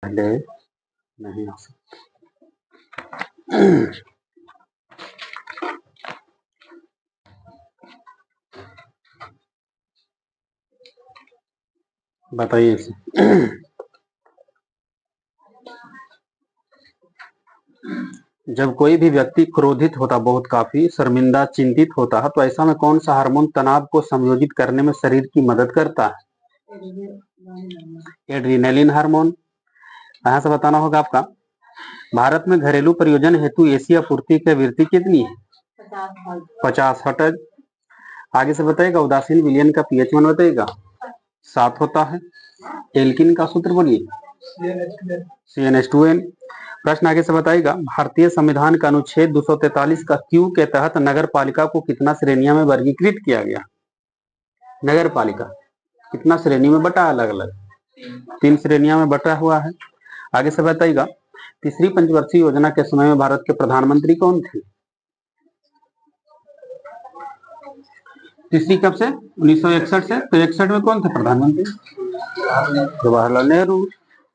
पहले नहीं आ सकता। बताइए इसे। जब कोई भी व्यक्ति क्रोधित होता, बहुत काफी शर्मिंदा, चिंतित होता है, तो ऐसा में कौन सा हार्मोन तनाव को समायोजित करने में शरीर की मदद करता है? Adrenaline hormone. यहाँ से बताना होगा आपका। भारत में घरेलू प्रयोजन हेतु एसी आपूर्ति की आवृत्ति कितनी है? 50 हर्ट्ज। आगे से बताइएगा उदासीन विलयन का पीएच मान बताइएगा 7 होता है। एल्किन का सूत्र बोलिए CnH2n। प्रश्न आगे से बताइएगा भारतीय संविधान का अनुच्छेद 243 का क्यू के तहत नगर पालिका को कितना श्रेणियों में वर्गीकृत किया गया? नगर पालिका कितना श्रेणी में बटा? अलग अलग 3 श्रेणियों में बटा हुआ है। आगे से बताइएगा तीसरी पंचवर्षीय योजना के समय में भारत के प्रधानमंत्री कौन थे? तीसरी कब से? 1961 से। तो 61 में कौन थे प्रधानमंत्री? जवाहरलाल नेहरू।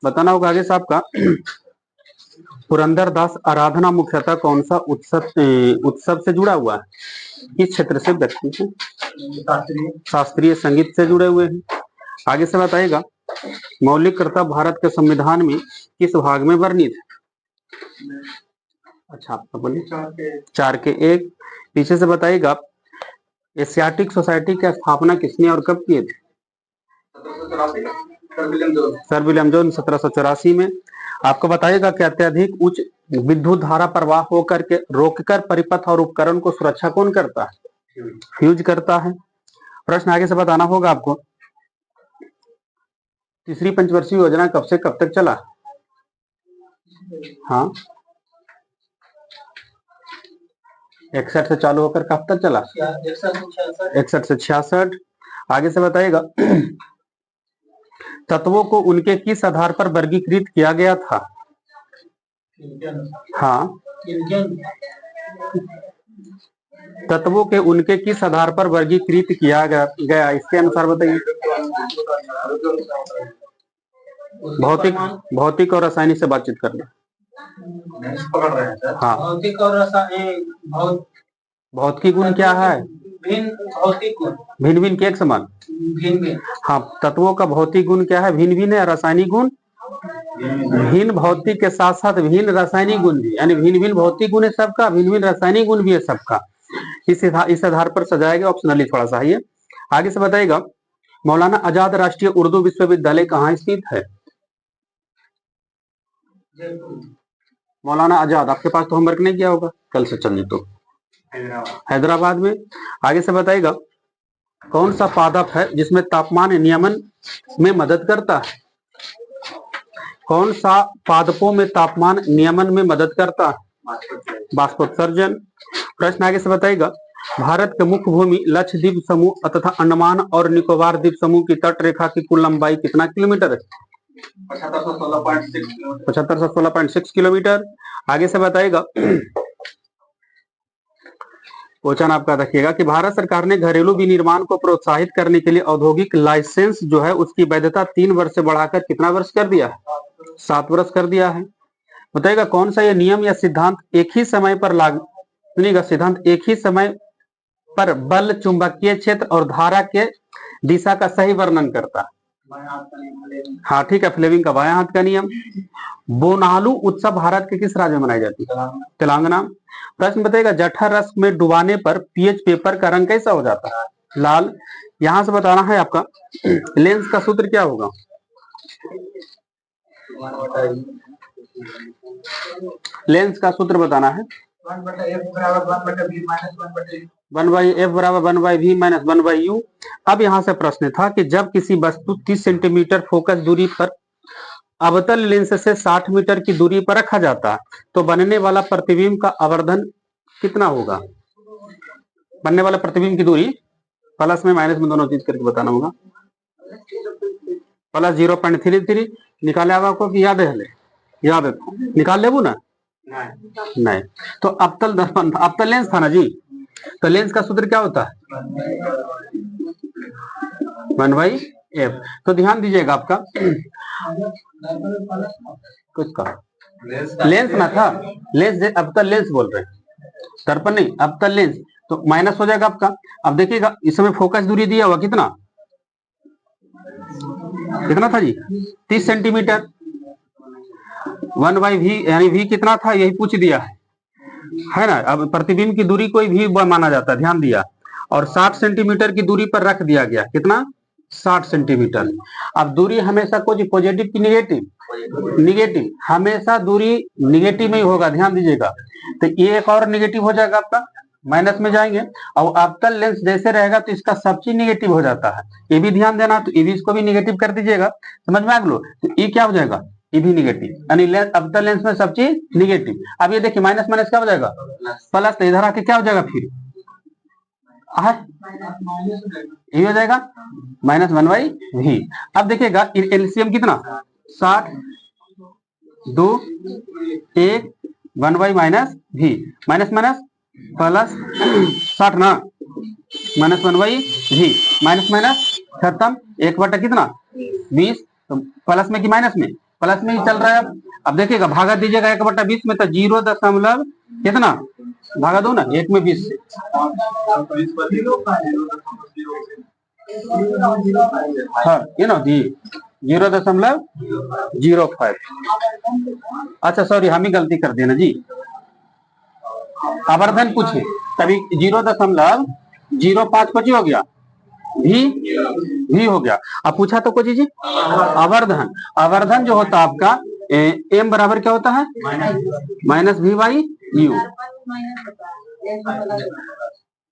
बताना होगा आगे से आपका पुरंदरदास आराधना मुख्यतः कौन सा उत्सव से जुड़ा हुआ है? किस क्षेत्र से व्यक्ति से? शास्त्रीय संगीत से जुड़े हुए हैं। आगे से बताइएगा मौलिक कर्तव्य भारत के संविधान में किस भाग में वर्णित है? अच्छा आपका बोलिए 4 के 1। पीछे से बताइएगा एशियाटिक सोसाइटी की स्थापना किसने और कब किए थे? सर विलियम जोन्स 1784 में। आपको बताइएगा कि अत्यधिक उच्च विद्युत धारा प्रवाह होकर के रोककर परिपथ और उपकरण को सुरक्षा कौन करता है? फ्यूज करता है। प्रश्न आगे से बताना होगा आपको तीसरी पंचवर्षीय योजना कब से कब तक चला? हाँ 61 से चालू होकर कब तक चला? 61 से 66। आगे से बताइएगा तत्वों को उनके किस आधार पर वर्गीकृत किया गया था? हाँ तत्वों के उनके किस आधार पर वर्गीकृत किया गया इसके अनुसार बताइए। भौतिक और रासायनिक से बातचीत करना। हाँ भौतिक और रासायनिक भौतिक गुण क्या है? भिन्न भौतिक गुण। भिन्न भिन्न के एक समान? भिन्न। हाँ तत्वों का भौतिक गुण क्या है? भिन्न भिन्न है। रासायनिक गुण भिन्न भौतिक के साथ साथ भिन्न रासायनिक गुण भी, यानी भिन्न भिन्न भौतिक गुण है सबका, भिन्न भिन्न रासायनिक गुण भी है सबका। इस आधार पर सजाया गया। ऑप्शनली थोड़ा सा है। आगे से बताइएगा मौलाना आजाद राष्ट्रीय उर्दू विश्वविद्यालय कहाँ स्थित है? मौलाना आजाद आपके पास तो होमवर्क नहीं किया होगा, कल से चलिए तो हैदराबाद में। आगे से बताइएगा कौन सा पादप है जिसमें तापमान नियमन में मदद करता है? कौन सा पादपों में तापमान नियमन में मदद करता है? बाष्पोत्सर्जन। प्रश्न आगे से बताइएगा भारत के मुख्य भूमि लक्षद्वीप समूह तथा अंडमान और निकोबार द्वीप समूह की तट रेखा की कुल लंबाई कितना किलोमीटर है? 7516.6 किलोमीटर। आगे से बताइएगा क्वेश्चन आपका देखिएगा कि भारत सरकार ने घरेलू विनिर्माण को प्रोत्साहित करने के लिए औद्योगिक लाइसेंस जो है उसकी वैधता 3 वर्ष से बढ़ाकर कितना वर्ष कर दिया है? 7 वर्ष कर दिया है। बताइएगा कौन सा ये नियम या सिद्धांत एक ही समय पर लागू सिद्धांत एक ही समय पर बल, चुंबकीय क्षेत्र और धारा के दिशा का सही वर्णन करता है? हाँ ठीक है, फ्लेमिंग का बायां हाथ का नियम। बोनालू उत्सव भारत के किस राज्य में मनाई जाती है? तेलंगाना। प्रश्न बताइएगा जठर रस में डुबाने पर पीएच पेपर का रंग कैसा हो जाता है? लाल। यहां से बताना है आपका लेंस का सूत्र क्या होगा? लेंस का सूत्र बताना है 1/f बराबर 1/v माइनस 1/u। अब यहां से प्रश्न था कि जब किसी वस्तु 30 सेंटीमीटर फोकस दूरी पर अवतल लेंस से 60 मीटर की दूरी पर रखा जाता है तो बनने वाला प्रतिबिंब का आवर्धन कितना होगा? बनने वाला प्रतिबिंब की दूरी प्लस में माइनस में दोनों चीज करके बताना होगा। प्लस 0.33 निकाले आपको कि याद है? याद है निकाल लेबू ना? नहीं। तो अवतल लेंस था ना जी, तो लेंस का सूत्र क्या होता है? 1/f। तो ध्यान दीजिएगा आपका कुछ का लेंस ना था, लेंस अब तक लेंस बोल रहे हैं, दर्पण नहीं, अब तक लेंस, तो माइनस हो जाएगा आपका। अब देखिएगा इस समय फोकस दूरी दिया हुआ कितना, कितना था जी, 30 सेंटीमीटर। 1/v यानी v कितना था यही पूछ दिया है ना। अब प्रतिबिंब की दूरी कोई भी माना जाता है, ध्यान दिया, और 60 सेंटीमीटर की दूरी पर रख दिया गया, कितना, 60 सेंटीमीटर। अब दूरी हमेशा कुछ पॉजिटिव की निगेटिव, निगेटिव, हमेशा दूरी निगेटिव में ही होगा, ध्यान दीजिएगा। तो ये एक और निगेटिव हो जाएगा आपका, माइनस में जाएंगे। और अवतल लेंस जैसे रहेगा तो इसका सब चीज निगेटिव हो जाता है, ये भी ध्यान देना। तो ये भी इसको भी निगेटिव कर दीजिएगा, समझ में आ गया। तो ये क्या हो जाएगा, ये भी निगेटिव, यानी अवतल लेंस में सब चीज निगेटिव। अब ये देखिए माइनस माइनस क्या हो जाएगा प्लस, तो इधर आके क्या हो जाएगा फिर ये हो जाएगा -1/v। अब देखिएगा एलसीएम कितना, 60, 2, 1, 1/-v, माइनस माइनस प्लस 60 ना, -1/v, माइनस माइनस खत्म, 1 बटा कितना 20, तो प्लस में कि माइनस में, प्लस में ही चल रहा है। अब देखिएगा भागा दीजिएगा 1/20 में, तो 0 दशमलव कितना, भागा दो ना 1 में 20 से, हाँ ये ना दी 0.05। अच्छा सॉरी हम ही गलती कर दिए ना जी, आवर्धन पूछे तभी 0.05 कुछ हो गया, भी हो गया। अब पूछा तो कुछ जी आवर्धन, आवर्धन जो होता है आपका एम बराबर क्या होता है, -v/u,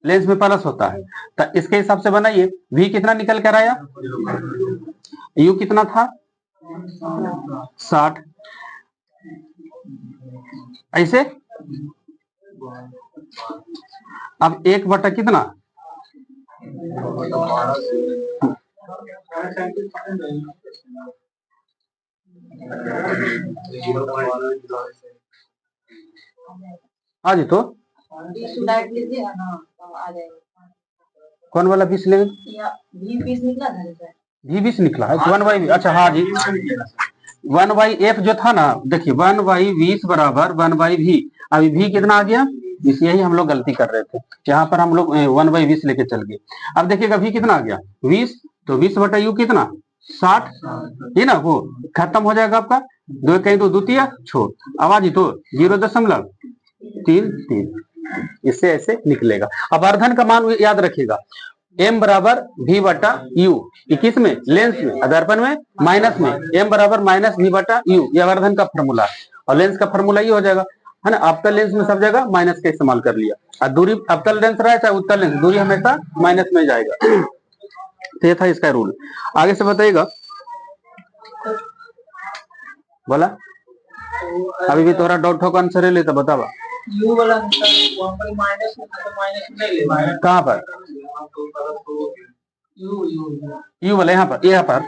लेंस में प्लस होता है। तो इसके हिसाब से बनाइए, v कितना निकल कर आया, u कितना था 60, ऐसे। अब 1 बटा कितना, हाँ जी, तो कौन वाला 20 लेंगे, भी 20 निकला है 1/, अच्छा हाँ जी 1/f जो था ना, देखिए 1/20 बराबर 1/v। अभी v कितना आ गया, इस यही हम लोग गलती कर रहे थे, यहाँ पर हम लोग 1/20 लेके चल गए। अब देखिएगा v कितना आ गया 20, तो 20 बटा u कितना 60, ये ना वो खत्म हो जाएगा आपका, 2 कहीं तो द्वितीय छोड़, आवाज तो 0.33, इससे ऐसे निकलेगा। अब अर्धन का मान याद रखिएगा, m बराबर v बटा u, किस में, लेंस में, दर्पण में माइनस में, m बराबर -v बटा u, ये अवर्धन का फॉर्मूला है। और लेंस का फॉर्मूला ये हो जाएगा, है ना। अवतल लेंस में सब जगह माइनस का इस्तेमाल कर लिया, और दूरी अवतल लेंस रहा है चाहे उत्तल लेंस, दूरी हमेशा माइनस में जाएगा। तो ये था इसका रूल। आगे से बताइएगा, बोला अभी भी तोरा डाउट हो आंसर है ले तो बतावा, यू वाला माइनस कहाँ पर, यू वाला यहाँ पर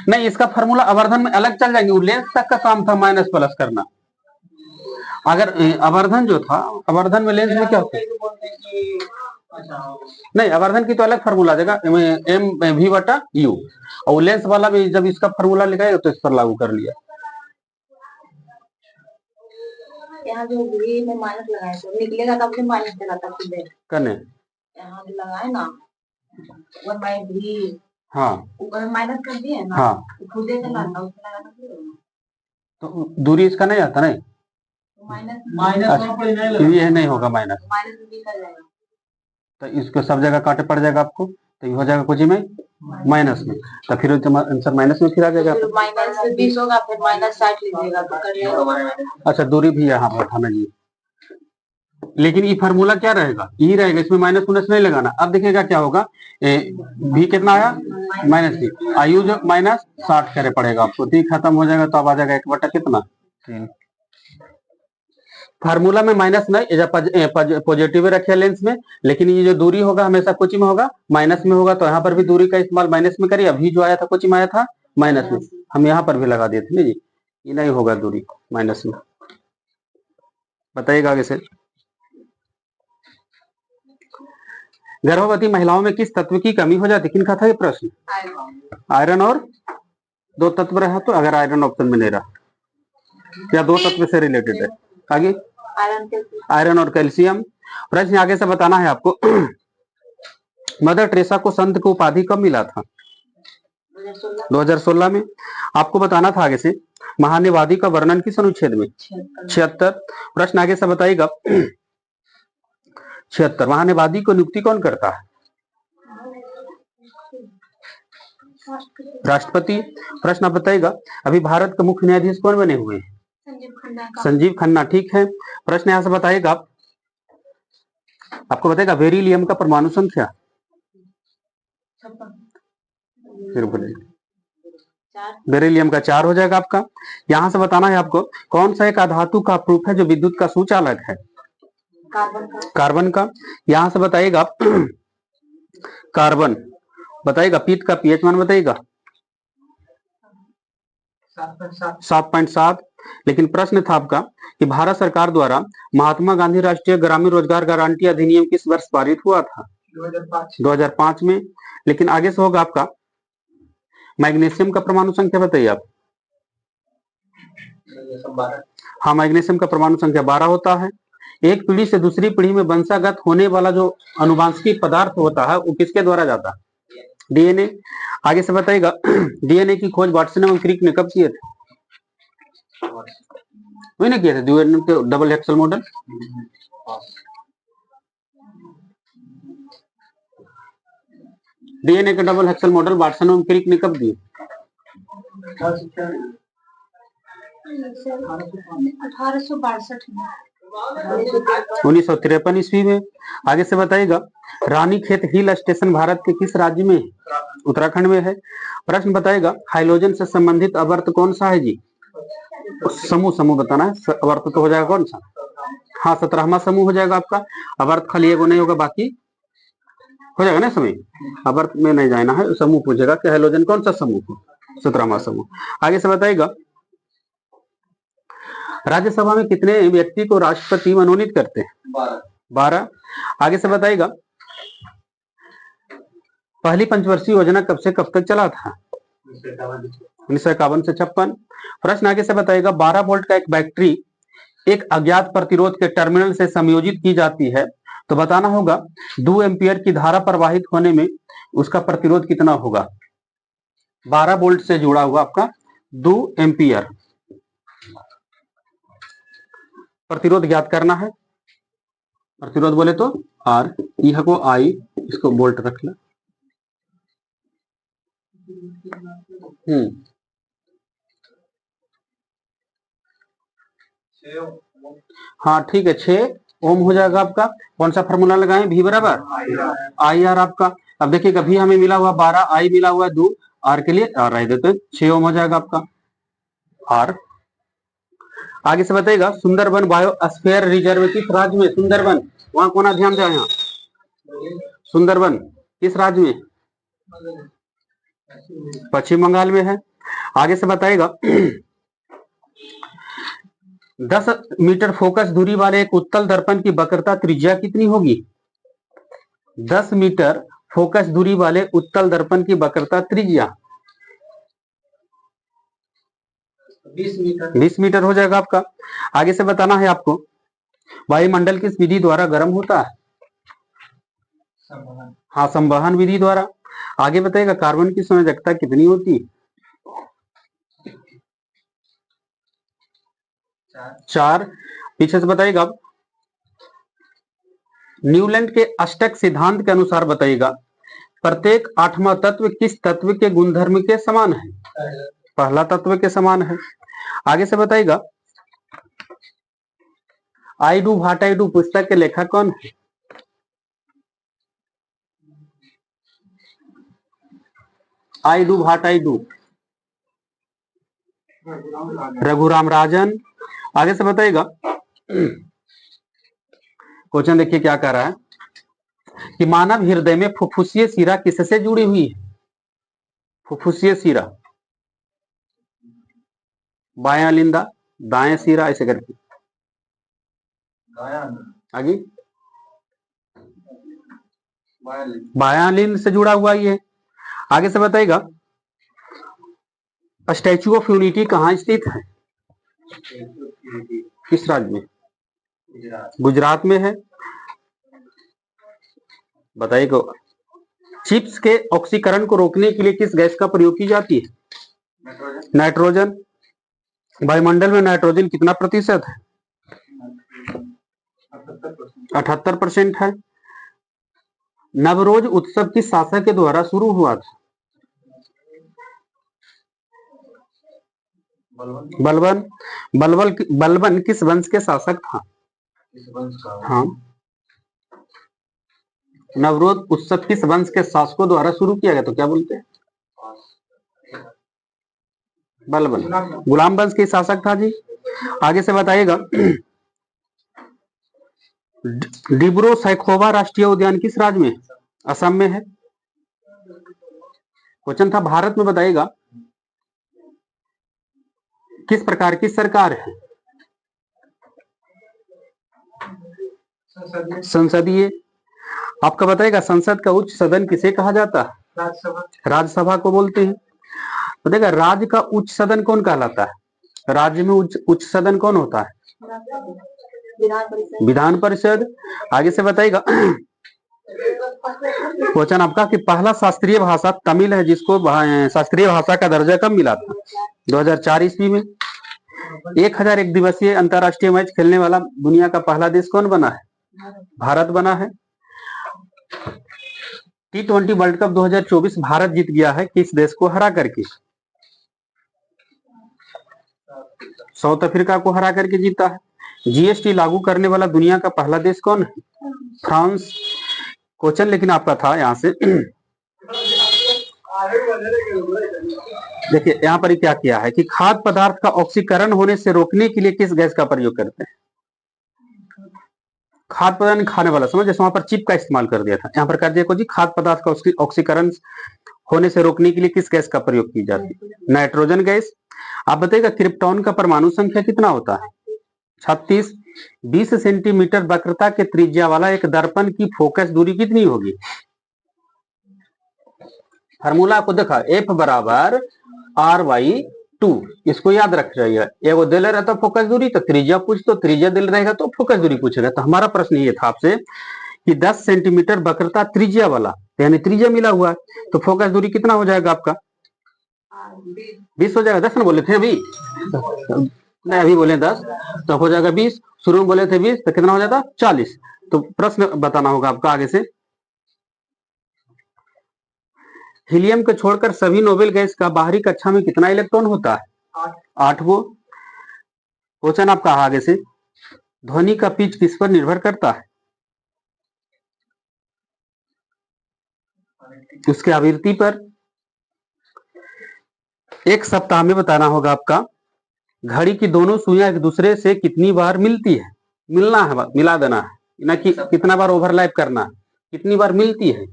नहीं, इसका फॉर्मूला आवर्धन में अलग चल जाएंगे, लेंस तक का काम था माइनस प्लस करना। अगर आवर्धन जो था, आवर्धन में लेंस में क्या होता है, नहीं आवर्धन की तो अलग फार्मूला देगा m/v बटा u, और लेंस वाला भी जब इसका फार्मूला लिखाएगा तो इस पर लागू कर लिया। यहाँ जो v में माइनस लगाए तो निकलेगा, तब से माइनस चलाता खुद करने, यहाँ जो लगाए ना 1/v, हाँ ऊपर माइनस कर दिए ना, हाँ खुद ही चलाता, उसमें लगाना तो दूरी इसका नहीं आता, नहीं माइनस ये नहीं होगा, माइनस तो इसको सब जगह काटे पड़ जाएगा आपको, तो ये हो जाएगा कुछ में माइनस में, तो फिर आंसर माइनस में फिर आ जाएगा, -20 होगा, फिर -60 लीजिएगा तो करिएगा। अच्छा दूरी भी यहाँ पर उठाना जी, लेकिन ये फार्मूला क्या रहेगा, ये रहेगा, इसमें माइनस माइनस नहीं लगाना। अब देखिएगा क्या होगा, भी कितना आया -3, आयु जो -60 करे पड़ेगा आपको, तो खत्म हो जाएगा, तो अब आ जाएगा 1 बटा कितना 3। फार्मूला में माइनस नहीं, पॉजिटिव रखे लेंस में, लेकिन ये जो दूरी होगा हमेशा कुछ में होगा, माइनस में होगा, तो यहाँ पर भी दूरी का इस्तेमाल माइनस में करिए। अभी जो आया था कुछ में आया था माइनस में, हम यहाँ पर भी लगा दिए थे ना जी, ये नहीं होगा दूरी माइनस में। बताइएगा आगे से, गर्भवती महिलाओं में किस तत्व की कमी हो जाती, किन का था ये प्रश्न, आयरन और दो तत्व रहा तो, अगर आयरन ऑप्शन में नहीं रहा, या दो तत्व से रिलेटेड है। आगे आयरन और कैल्शियम। प्रश्न आगे से बताना है आपको। मदर टेरेसा को संत की उपाधि कब मिला था? 2016 में। आपको बताना था आगे से महान्यवादी का वर्णन किस अनुच्छेद में? 76। प्रश्न आगे से बताइएगा। 76। महान्यवादी को नियुक्ति कौन करता है? राष्ट्रपति। प्रश्न बताइएगा अभी भारत का मुख्य न्यायाधीश कौन बने हुए हैं? संजीव खन्ना। ठीक है। प्रश्न यहां से बताइएगा, आपको बताएगा बेरिलियम का परमाणु संख्या? फिर बोलेगा बेरिलियम का 4 हो जाएगा आपका। यहां से बताना है आपको कौन सा एक अधातु का प्रूफ है जो विद्युत का सुचालक है? कार्बन का। यहां से बताइएगा कार्बन। बताइएगा पीट का पीएच मान बताइएगा? 7.7। लेकिन प्रश्न था आपका कि भारत सरकार द्वारा महात्मा गांधी राष्ट्रीय ग्रामीण रोजगार गारंटी अधिनियम किस वर्ष पारित हुआ था? 2005 में। लेकिन आगे से होगा आपका मैग्नीशियम का परमाणु संख्या बताइए आप। हाँ, मैग्नीशियम का परमाणु संख्या 12 होता है। एक पीढ़ी से दूसरी पीढ़ी में वंशागत होने वाला जो अनुवांशिक पदार्थ होता है वो किसके द्वारा जाता है? डीएनए। आगे से बताइएगा डीएनए की खोज वाटसन एवं क्रिक ने कब किए थे? वही ना किए थे, डबल हेक्सल मॉडल। डीएनए का डबल हेक्सल मॉडल वाटसन एवं क्रिक ने कब दिए? 1953 ईस्वी में। आगे से बताइएगा रानीखेत हिल स्टेशन भारत के किस राज्य में है? उत्तराखंड में है। प्रश्न बताएगा हाइड्रोजन से संबंधित अवर्त कौन सा है जी? समूह बताना है। अवर्त तो हो जाएगा कौन सा? हाँ, 17वां समूह हो जाएगा आपका। अवर्त खाली एगो नहीं होगा, बाकी हो जाएगा ना समय। अवर्त में नहीं जाना है, समूह पूछेगा कि हाइड्रोजन कौन सा समूह? 17वां समूह। आगे से बताइएगा राज्यसभा में कितने व्यक्ति को राष्ट्रपति मनोनीत करते हैं? 12। आगे से बताइएगा पहली पंचवर्षीय योजना कब से कब तक चला था? 1951 से 56। प्रश्न आगे से बताइएगा 12 वोल्ट का एक बैटरी एक अज्ञात प्रतिरोध के टर्मिनल से संयोजित की जाती है तो बताना होगा 2 एम्पियर की धारा प्रवाहित होने में उसका प्रतिरोध कितना होगा? 12 वोल्ट से जुड़ा हुआ आपका 2 एम्पियर प्रतिरोध ज्ञात करना है। प्रतिरोध बोले तो आर, यह को आई, इसको वोल्ट रख लो। हाँ ठीक है, 6 ओम हो जाएगा आपका। कौन सा फॉर्मूला लगाएं? V बराबर आई आर आपका। अब देखिएगा V हमें मिला हुआ 12, आई मिला हुआ 2, आर के लिए आर रह देते 6 ओम हो जाएगा आपका आर। आगे से बताइएगा सुंदरबन बायोस्फीयर रिजर्व किस राज्य में? सुंदरबन, वहां कोना ध्यान जाए, यहाँ सुंदरबन किस राज्य में? पश्चिम बंगाल में है। आगे से बताइएगा 10 मीटर फोकस दूरी वाले एक उत्तल दर्पण की वक्रता त्रिज्या कितनी होगी? 10 मीटर फोकस दूरी वाले उत्तल दर्पण की वक्रता त्रिज्या 20 मीटर हो जाएगा आपका। आगे से बताना है आपको वायुमंडल किस विधि द्वारा गर्म होता है? हाँ, संवहन विधि द्वारा। आगे बताइएगा कार्बन की संयोजकता कितनी होती है? 4। पीछे से बताइएगा न्यूलैंड के अष्टक सिद्धांत के अनुसार बताइएगा प्रत्येक 8वां तत्व किस तत्व के गुणधर्म के समान है? पहला तत्व के समान है। आगे से बताइएगा I do what I do पुस्तक के लेखक कौन है? I do what I do Raghuram Rajan. आगे से बताइएगा क्वेश्चन देखिए क्या कह रहा है कि मानव हृदय में फुफ्फुसीय शिरा किससे जुड़ी हुई है? फुफ्फुसीय शिरा बायां लिंदा, दाएं शिरा, ऐसे करके आगे बायां लिंद से जुड़ा हुआ ही है। आगे से बताइएगा स्टैच्यू ऑफ यूनिटी कहाँ स्थित है? किस राज्य में? गुजरात में है। बताइए, चिप्स के ऑक्सीकरण को रोकने के लिए किस गैस का प्रयोग की जाती है? नाइट्रोजन। वायुमंडल में नाइट्रोजन कितना प्रतिशत है? 78% है। नवरोज उत्सव किस शासक के द्वारा शुरू हुआ था? बलबन। बलबन किस वंश के शासक था? हाँ। नवरोज उत्सव किस वंश के शासकों द्वारा शुरू किया गया? तो क्या बोलते हैं? बलबन। गुलाम वंश के शासक था जी। आगे से बताइएगा, डिब्रू सैखोवा राष्ट्रीय उद्यान किस राज्य में? असम में है। क्वेश्चन था भारत में, बताइएगा किस प्रकार की सरकार है? संसदीय। आपका बताएगा संसद का उच्च सदन किसे कहा जाता है? राज्यसभा को बोलते हैं। बताएगा राज्य का उच्च सदन कौन कहलाता है? राज्य में उच्च सदन कौन होता है? विधान परिषद। आगे से बताइएगा, क्वेश्चन आपका कि पहला शास्त्रीय भाषा तमिल है जिसको शास्त्रीय भाषा का दर्जा कब मिला था? 2004 ईस्वी में। 1001 दिवसीय अंतरराष्ट्रीय मैच खेलने वाला दुनिया का पहला देश कौन बना है? भारत बना है। T20 वर्ल्ड कप 2024 भारत जीत गया है किस देश को हरा करके? साउथ अफ्रीका को हरा करके जीता है। जीएसटी लागू करने वाला दुनिया का पहला देश कौन है? फ्रांस। क्वेश्चन लेकिन आपका था यहां से, देखिए यहां पर क्या किया है कि खाद्य पदार्थ का ऑक्सीकरण होने से रोकने के लिए किस गैस का प्रयोग करते हैं? खाद्य पदार्थ खाने वाला, समझ, जैसे वहां पर चिप का इस्तेमाल कर दिया था, यहाँ पर कर दिया जी खाद्य पदार्थ का ऑक्सीकरण होने से रोकने के लिए किस गैस का प्रयोग की जाती है? Nitrogen gas. आप बताइएगा क्रिप्टॉन का परमाणु संख्या कितना होता है? 36। 20 सेंटीमीटर वक्रता के त्रिज्या वाला एक दर्पण की फोकस दूरी कितनी होगी? फार्मूला को देखा, F बराबर R/2। इसको याद रख रहिए। एगो दिल रहता फोकस दूरी तो त्रिज्या पूछ, तो त्रिज्या दिल रहेगा तो फोकस दूरी पूछेगा। तो हमारा प्रश्न ये था आपसे कि 10 सेंटीमीटर वक्रता त्रिज्या वाला, यानी त्रिज्या मिला हुआ है, तो फोकस दूरी कितना हो जाएगा आपका? 20 हो जाएगा। 10 ना बोले थे अभी? नहीं, अभी बोले 10, तो हो जाएगा 20। शुरू में बोले थे 20, तो कितना हो जाता? 40। तो प्रश्न बताना होगा आपका आगे से। हीलियम को छोड़कर सभी नोबेल गैस का बाहरी कक्षा में कितना इलेक्ट्रॉन होता है? 8 गो। क्वेश्चन आपका आगे से, ध्वनि का पिच किस पर निर्भर करता है? उसके आवृत्ति पर। एक सप्ताह में बताना होगा आपका, घड़ी की दोनों सुइयां एक दूसरे से कितनी बार मिलती है? मिलना है, मिला देना है ना कि कितना बार ओवरलैप करना है, कितनी बार मिलती है?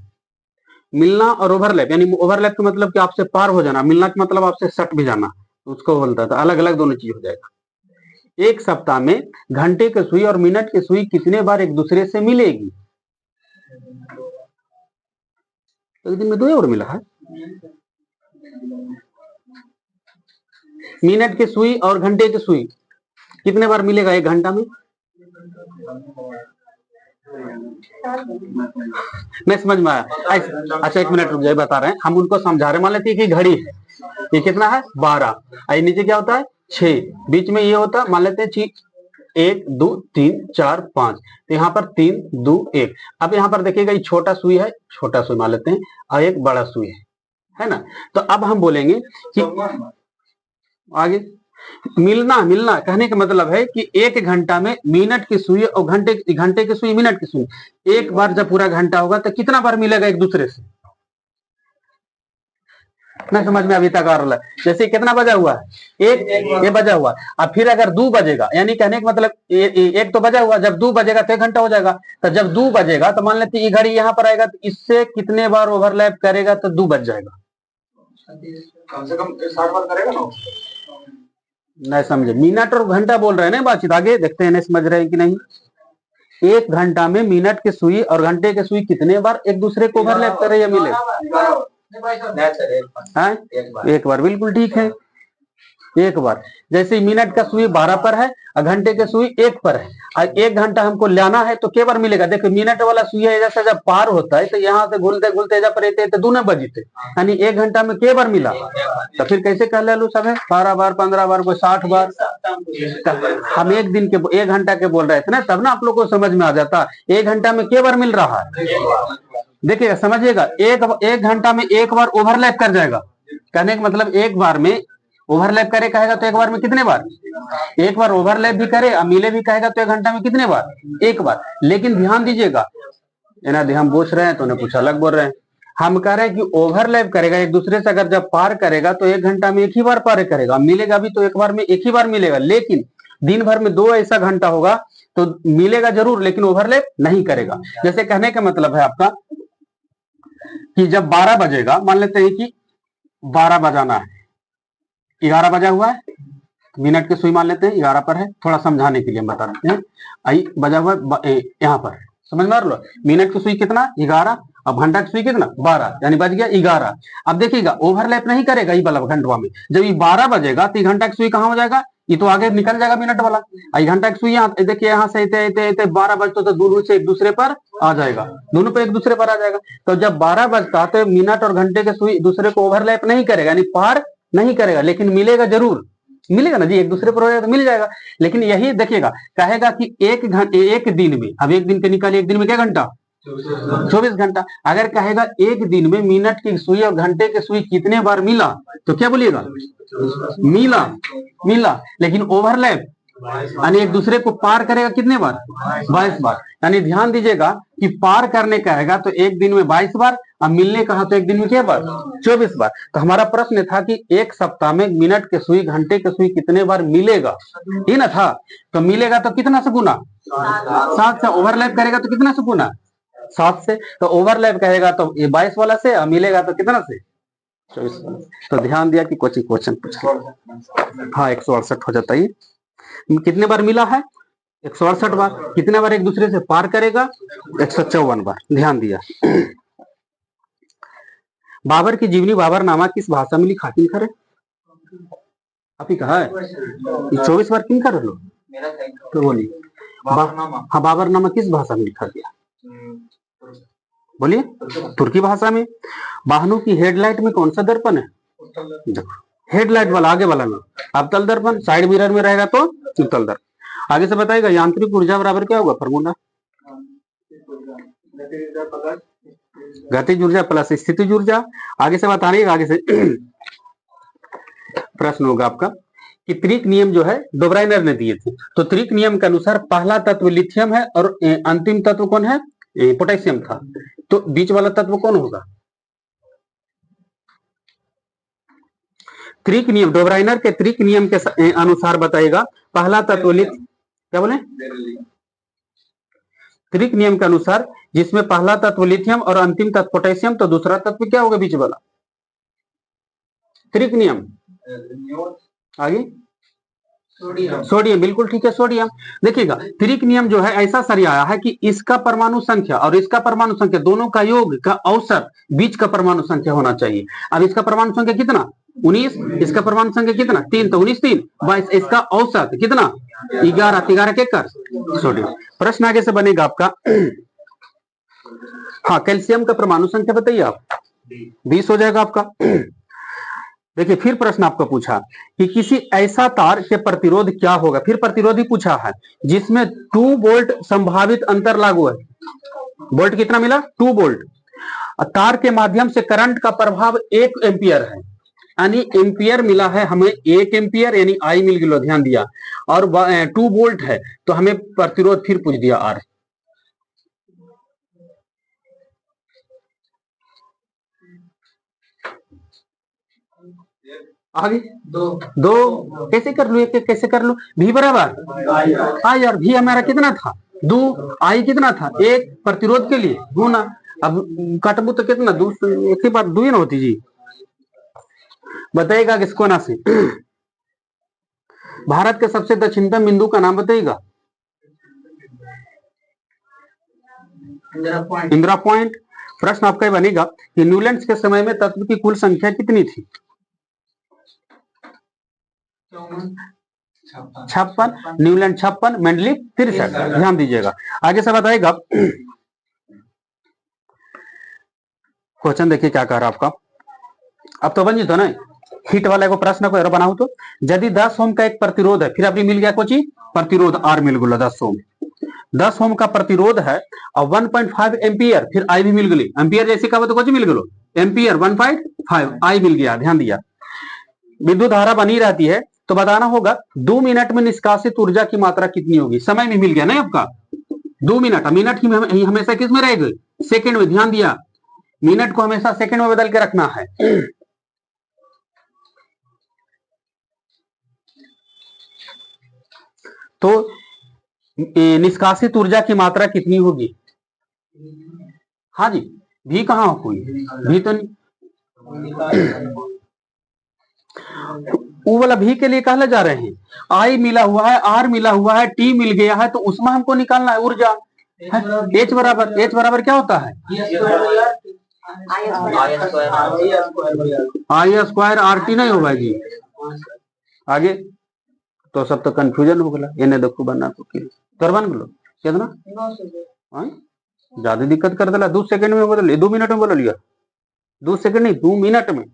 मिलना और ओवरलैप, यानी ओवरलैप का मतलब कि आपसे पार हो जाना, मिलना का मतलब आपसे सट भी जाना, उसको बोलता था। अलग अलग दोनों चीज हो जाएगा। एक सप्ताह में घंटे की सुई और मिनट की सुई कितने बार एक दूसरे से मिलेगी? तो एक दिन में 2 बार मिला है। मिनट की सुई और घंटे की सुई कितने बार मिलेगा एक घंटा में? नहीं समझ में आया? अच्छा 1 मिनट रुक जाए, बता रहे हैं हम, उनको समझा रहे। मान लेते हैं कि घड़ी है, ये कितना है? 12, और नीचे क्या होता है? 6, बीच में ये होता है, मान लेते हैं 1 2 3 4 5, तो यहाँ पर 3 2 1। अब यहाँ पर देखिएगा ये छोटा सुई है, छोटा सुई मान लेते हैं, और एक बड़ा सुई है ना? तो अब हम बोलेंगे कि आगे मिलना, मिलना कहने का मतलब है कि 1 घंटा में मिनट की सुई और घंटे की सुई, मिनट की सुई, एक बार जब पूरा घंटा होगा तो कितना बार मिलेगा एक दूसरे से? ना समझ में अभी तक आ रहा है? जैसे कितना बजा हुआ है? एक, ये बजा हुआ। अब फिर अगर 2 बजेगा, यानी कहने का मतलब एक तो बजा हुआ, जब 2 बजेगा तो 1 घंटा हो जाएगा। तो जब 2 बजेगा तो मान लेते ये घड़ी यहाँ पर आएगा, तो इससे कितने बार ओवरलैप करेगा तो 2 बज जाएगा? कम से कम 60 बार करेगा ना। नहीं समझे? मिनट और घंटा बोल रहे हैं ना बातचीत। आगे देखते हैं, नहीं समझ रहे हैं कि नहीं? 1 घंटा में मिनट की सुई और घंटे की सुई कितने बार एक दूसरे को ओवरलैप करे या मिले? एक बार, बिल्कुल ठीक है। एक बार। जैसे मिनट का सुई 12 पर है और घंटे के सुई 1 पर है और 1 घंटा हमको लेना है तो के बार मिलेगा। देखो मिनट वाला सुई है जैसे जब पार होता है तो यहाँ से घूमते घूमते जब पर तो दूना बजते यानी 1 घंटा में के बार मिला। तो फिर कैसे कह ले लो सब है 12 बार 15 बार कोई 60 बार। हम 1 दिन के 1 घंटा के बोल रहे थे ना, तब ना आप लोग को समझ में आ जाता 1 घंटा में के बार मिल रहा है। देखिएगा समझिएगा, एक घंटा में 1 बार ओवरलैप कर जाएगा। कहने का मतलब 1 बार में ओवरलैप करे कहेगा तो 1 बार में कितने बार, 1 बार ओवरलैप भी करे और मिले भी कहेगा तो 1 घंटा में कितने बार, 1 बार। लेकिन ध्यान दीजिएगा, हम पूछ रहे हैं तो उन्हें कुछ अलग बोल रहे हैं। हम कह रहे हैं कि ओवरलैप करेगा एक दूसरे से, अगर जब पार करेगा तो 1 घंटा में 1 ही बार पार करेगा, मिलेगा भी तो 1 बार में 1 ही बार मिलेगा। लेकिन दिन भर में 2 ऐसा घंटा होगा तो मिलेगा जरूर लेकिन ओवरलैप नहीं करेगा। जैसे कहने का मतलब है आपका कि जब 12 बजेगा, मान लेते हैं कि 12 बजाना है, 11 बजा हुआ है, मिनट की सुई मान लेते हैं 11 पर है, थोड़ा समझाने के लिए हम बता देते हैं। आई बजा हुआ यहाँ पर समझ में आ लो, मिनट की सुई कितना 11 अब घंटा की सुई कितना 12 यानी बज गया 11। अब देखिएगा ओवरलैप नहीं करेगा ये बल्ब घंटवा में। जब ये 12 बजेगा तो घंटा की सुई कहाँ हो जाएगा, ये तो आगे निकल जाएगा मिनट वाला। घंटा की सुई यहाँ देखिए, यहाँ से 12 बजते तो दोनों से एक दूसरे पर आ जाएगा, दोनों पे एक दूसरे पर आ जाएगा। तो जब 12 बजता तो मिनट और घंटे के सुई दूसरे को ओवरलैप नहीं करेगा यानी पार नहीं करेगा, लेकिन मिलेगा जरूर, मिलेगा ना जी, एक दूसरे पर हो जाएगा तो मिल जाएगा। लेकिन यही देखिएगा कहेगा कि एक दिन में, अब 1 दिन के निकाले, 1 दिन में क्या घंटा 24 घंटा। अगर कहेगा 1 दिन में मिनट की सुई और घंटे के सुई कितने बार मिला तो क्या बोलिएगा मिला। लेकिन ओवरलैप यानी एक दूसरे को पार करेगा कितने बार 22 बार। यानी ध्यान दीजिएगा कि पार करने कहेगा तो 1 दिन में 22 बार और मिलने कहा तो 1 दिन में क्या बार 24 बार। तो हमारा प्रश्न था कि 1 सप्ताह में मिनट के सुई घंटे के सुई कितने बार मिलेगा, ये ना था। तो मिलेगा तो कितना से गुना 7 से, ओवरलैप करेगा तो कितना से गुना 7 से। तो ओवरलैप कहेगा तो ये 22 वाला से और मिलेगा तो कितना से 24 वाला। तो ध्यान दिया कि कोचिंग क्वेश्चन पूछ हाँ 168 हो जाता है। कितने बार मिला है 168 बार। कितने बार एक दूसरे से पार करेगा 154 बार। ध्यान दिया। बाबर की जीवनी बाबरनामा किस भाषा में लिखा, किन करे आप ही कहा है 24 बार किन कर लो तो बोलिए। हाँ बाबरनामा किस भाषा में लिखा गया, बोलिए तुर्की भाषा में। वाहनों की हेडलाइट में कौन सा दर्पण है, देखो हेडलाइट वाला आगे वाला में अवतल दर्पण, साइड मिरर में रहेगा तो उत्तल दर्पण। आगे से बताएगा यांत्रिक ऊर्जा बराबर क्या होगा फॉर्मूला, गतिज ऊर्जा प्लस स्थितिज ऊर्जा। आगे से बताने आगे से प्रश्न होगा आपका कि त्रिक नियम जो है डोब्राइनर ने दिए थे। तो त्रिक नियम के अनुसार पहला तत्व लिथियम है और अंतिम तत्व कौन है पोटेशियम था। तो बीच वाला तत्व कौन होगा, त्रिक नियम डोब्राइनर के त्रिक नियम के अनुसार बताएगा पहला तत्व क्या बोले त्रिक नियम के अनुसार जिसमें पहला तत्व लिथियम और अंतिम तत्व पोटेशियम, तो दूसरा तत्व क्या होगा बीच वाला त्रिक नियम। आगे सोडियम, बिल्कुल ठीक है सोडियम। देखिएगा त्रिक नियम जो है ऐसा सरियाया है कि इसका परमाणु संख्या और इसका परमाणु संख्या दोनों का योग का औसत बीच का परमाणु संख्या होना चाहिए। अब इसका परमाणु संख्या कितना 19, इसका परमाणु संख्या कितना 3, तो 19 3 22, इसका औसत कितना 11, 11 के कर सोडियम। प्रश्न आगे से बनेगा आपका हाँ कैल्शियम का परमाणु संख्या बताइए आप 20 हो जाएगा आपका। देखिए फिर प्रश्न आपका पूछा कि किसी ऐसा तार के प्रतिरोध क्या होगा, फिर प्रतिरोध ही पूछा है जिसमें 2 वोल्ट संभावित अंतर लागू है। वोल्ट कितना मिला 2 वोल्ट। तार के माध्यम से करंट का प्रभाव 1 एम्पियर है, यानी एम्पियर मिला है हमें 1 एम्पियर यानी आई मिल गया, ध्यान दिया। और 2 वोल्ट है तो हमें प्रतिरोध फिर पूछ दिया आर। आगे दो कैसे कर लू, एक कैसे कर लू, भी बराबर आई यार, भी हमारा कितना था 2, आई कितना था 1, प्रतिरोध के लिए गुना। अब काटबू तो कितना 2, एक ही बात 2 ही ना होती जी। बताइएगा किसको ना से भारत के सबसे दक्षिणतम बिंदु का नाम बताइएगा, इंदिरा पॉइंट। प्रश्न आपका बनेगा कि न्यूलैंड्स के समय में तत्व की कुल संख्या कितनी थी, 56, न्यूलैंड 56, मेंडलीफ 63। ध्यान दीजिएगा। आगे से बताएगा क्वेश्चन, देखिए क्या कह रहा है आपका। अब तो बन जी तो ना हिट वाला को प्रश्न को बनाऊ तो यदि 10 ओम का एक प्रतिरोध है, फिर अभी मिल गया कोची प्रतिरोध आर मिल गया 10 ओम, 10 ओम का प्रतिरोध है और 1.5 एम्पियर, फिर आई भी मिल गई, एम्पियर जैसे कहा तो कुछ मिल गलो एम्पियर 1.5 आई मिल गया। ध्यान दिया, विद्युत धारा बनी रहती है तो बताना होगा 2 मिनट में निष्कासित ऊर्जा की मात्रा कितनी होगी। समय में मिल गया ना आपका 2 मिनट, मिनट ही हमेशा किस में रहेगा सेकंड में। ध्यान दिया, मिनट को हमेशा सेकंड में बदल के रखना है। तो निष्कासित ऊर्जा की मात्रा कितनी होगी। हाँ जी, भी कहाँ हो कोई भी तो नहीं, वो वाला भी के लिए कहला जा रहे हैं। आई मिला हुआ है, आर मिला हुआ है, टी मिल गया है, तो उसमें हमको निकालना है ऊर्जा। एच बराबर क्या होता है आई स्क्वायर आर टी नहीं होगा जी। आगे तो सब तो कंफ्यूजन हो गया, ये देखो बनना तो कर बन गलो कितना ज्यादा दिक्कत कर दिला। 2 सेकंड में बदल, 2 मिनट में बदल लिया, 2 सेकंड नहीं 2 मिनट में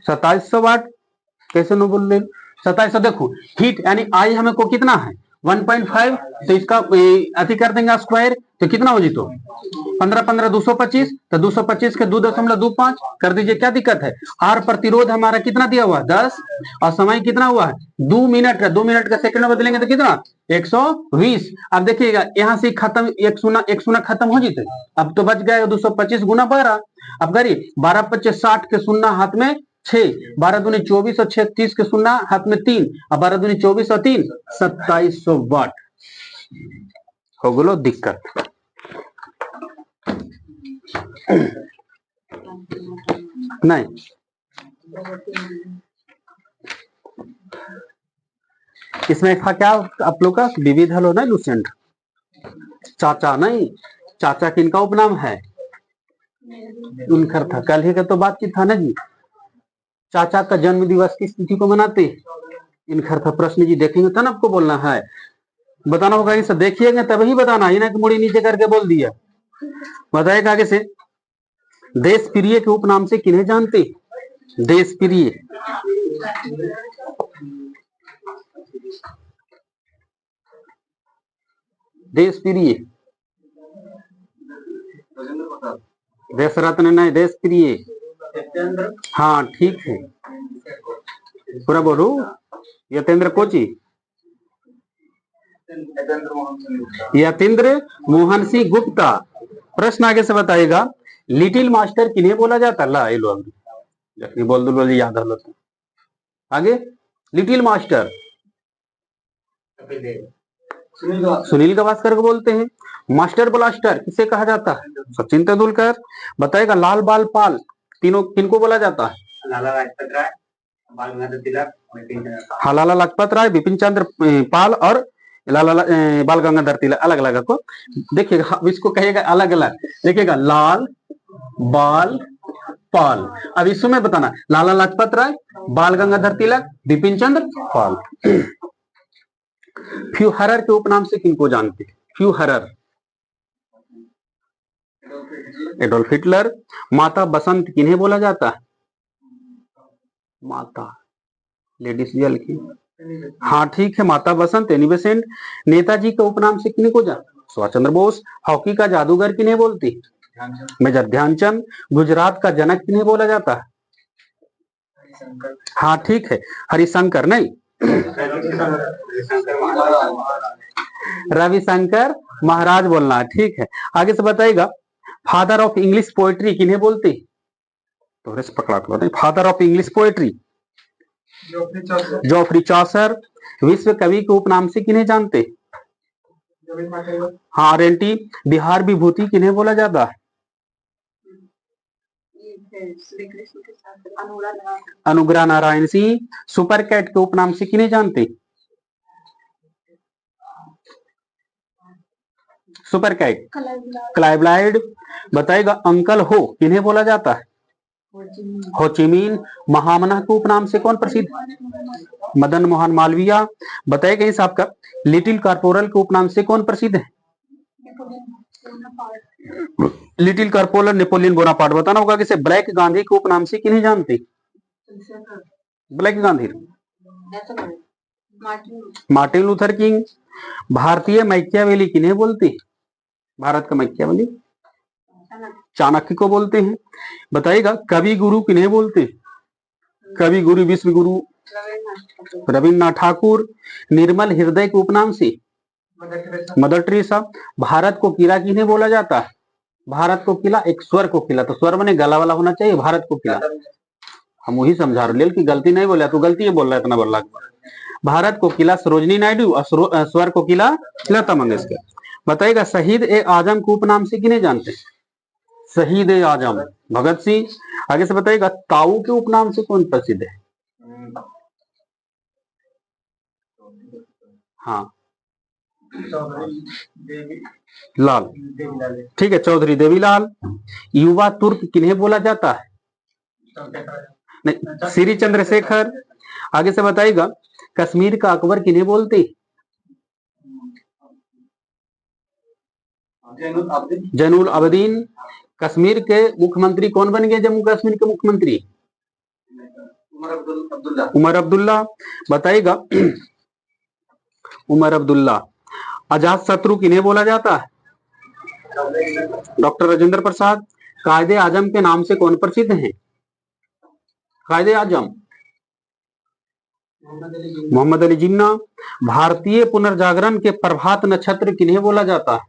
2700 वाट कैसे न बोल रहे 2700। देखो हीट यानी आई हमें को कितना है 1.5, तो इसका अति कर देंगे स्क्वायर तो कितना हो जी तो 15 15 225, तो 225 के 2.25 कर दीजिए, क्या दिक्कत है। आर प्रतिरोध हमारा कितना दिया हुआ 10 और समय कितना हुआ है 2 मिनट है, 2 मिनट का सेकंड में बदलेंगे तो कितना 120। अब देखिएगा यहाँ से खत्म, एक शून्य खत्म हो जीते, अब तो बच गए 225 गुना 12। अब करिए 12 25 60 के शून्य हाथ में 6, 12 दूनी 24 और 6 30 के शून्य हाथ में 3, और 12 दूनी 24 और 3 2700 वाट हो गलो दिक्कत। नहीं इसमें था क्या आप लोग का विविध हल हो ना लुसेंट चाचा, नहीं चाचा किनका उपनाम है इनखर था, कल ही का तो बातचीत था ना जी। चाचा का जन्म दिवस किस तिथि को मनाते इनखर था, प्रश्न जी देखेंगे तब आपको बोलना है, बताना होगा इसे देखिएगा तभी बताना, ही ना कि मुड़ी नीचे करके बोल दिया। बताएगा आगे से देश प्रिय के उपनाम से किन्हें जानते, देश प्रिय देश प्रिय देश रत्न नहीं देश प्रिय, हाँ ठीक है पूरा बोलो यतेंद्र कोची, यतेंद्र मोहन सिंह गुप्ता। प्रश्न आगे से बताएगा लिटिल मास्टर किन्हें बोला जाता, ला लो बोल दो याद हलो तो। आगे लिटिल मास्टर सुनील गावस्कर को बोलते हैं। मास्टर ब्लास्टर किसे कहा जाता है, सचिन तेंदुलकर। बताएगा लाल बाल पाल तीनों किनको बोला जाता है, लाला लाजपत राय, लाला लाजपत राय, बिपिन चंद्र पाल और बाल गंगाधर तिलक। अलग अलग को देखिएगा, इसको कहिएगा अलग अलग, देखिएगा लाल बाल पाल। अब इसमें बताना लाला लाजपत राय, बाल गंगाधर तिलक, बिपिन चंद्र पाल। फ्यूहरर के उपनाम से किनको जानते हैं, फ्यूहरर एडोल्फ हिटलर। माता बसंत किन्हें बोला जाता है, माता लेडीज जल की, हाँ ठीक है माता बसंत एनी बेसेंट। नेताजी के उपनाम से किन्हीं को जानते, सुभाष चंद्र बोस। हॉकी का जादूगर किन्हें बोलते, मेजर ध्यानचंद। गुजरात का जनक किन्हें बोला जाता है, हाँ ठीक है हरिशंकर, नहीं रविशंकर महाराज बोलना है, ठीक है। आगे से बताएगा फादर ऑफ इंग्लिश पोएट्री किन्हें बोलते, तो पकड़ा करो नहीं, father of English poetry Geoffrey Chaucer. विश्व कवि के उपनाम से किन्हें जानते, हाँ आरएनटी। बिहार विभूति किन्हें बोला जाता है, अनुग्रह नारायण सिंह। सुपर कैट के उपनाम से किन्हें जानते, सुपर कैट क्लाइव लाइड। बताएगा अंकल हो किन्हें बोला जाता है, होचिमिन। महामना के उपनाम से कौन प्रसिद्ध है? मदन मोहन मालवीय। बताइए कहीं से आपका लिटिल कॉर्पोरल के उपनाम से कौन प्रसिद्ध है? Little corporal Napoleon Bonaparte. बताना होगा कि ब्लैक गांधी के उपनाम से किन्हें जानते? Black Gandhi, Martin Luther king. भारतीय मैकियावेली किन्हें बोलते हैं? भारत का मैकियावेली चाणक्य को बोलते हैं। बताइएगा कवि गुरु किन्हें बोलते हैं? कवि गुरु विश्व गुरु रविन्द्रनाथ ठाकुर। निर्मल हृदय के उपनाम से मदर टेरेसा। भारत को किला किन्हें बोला जाता है? भारत को किला एक स्वर को किला, तो स्वर माने गला वाला होना चाहिए। भारत को किला हम वही समझा रहे कि गलती नहीं बोला, तो गलती है बोल रहा है इतना बोल। भारत को किला सरोजनी नायडू और स्वर को किला लता मंगेशकर। बताइएगा शहीद ए आजम के उपनाम से किन्हें जानते हैं? शहीद ए आजम भगत सिंह। आगे से बताइएगा ताऊ के उपनाम से कौन प्रसिद्ध है? हाँ लाल, ठीक है, चौधरी देवीलाल। युवा तुर्क किन्हें बोला जाता है? नहीं, श्री चंद्रशेखर। आगे से बताइएगा कश्मीर का अकबर किन्हें बोलते? जैनुल आबदीन। कश्मीर के मुख्यमंत्री कौन बन गए? जम्मू कश्मीर के मुख्यमंत्री उमर अब्दुल्ला। बताइएगा उमर अब्दुल्ला। अजात शत्रु किन्हें बोला जाता है? डॉक्टर राजेंद्र प्रसाद। कायदे आजम के नाम से कौन प्रसिद्ध है? कायदे आजम मोहम्मद अली जिन्ना। भारतीय पुनर्जागरण के प्रभात नक्षत्र किन्हें बोला जाता है?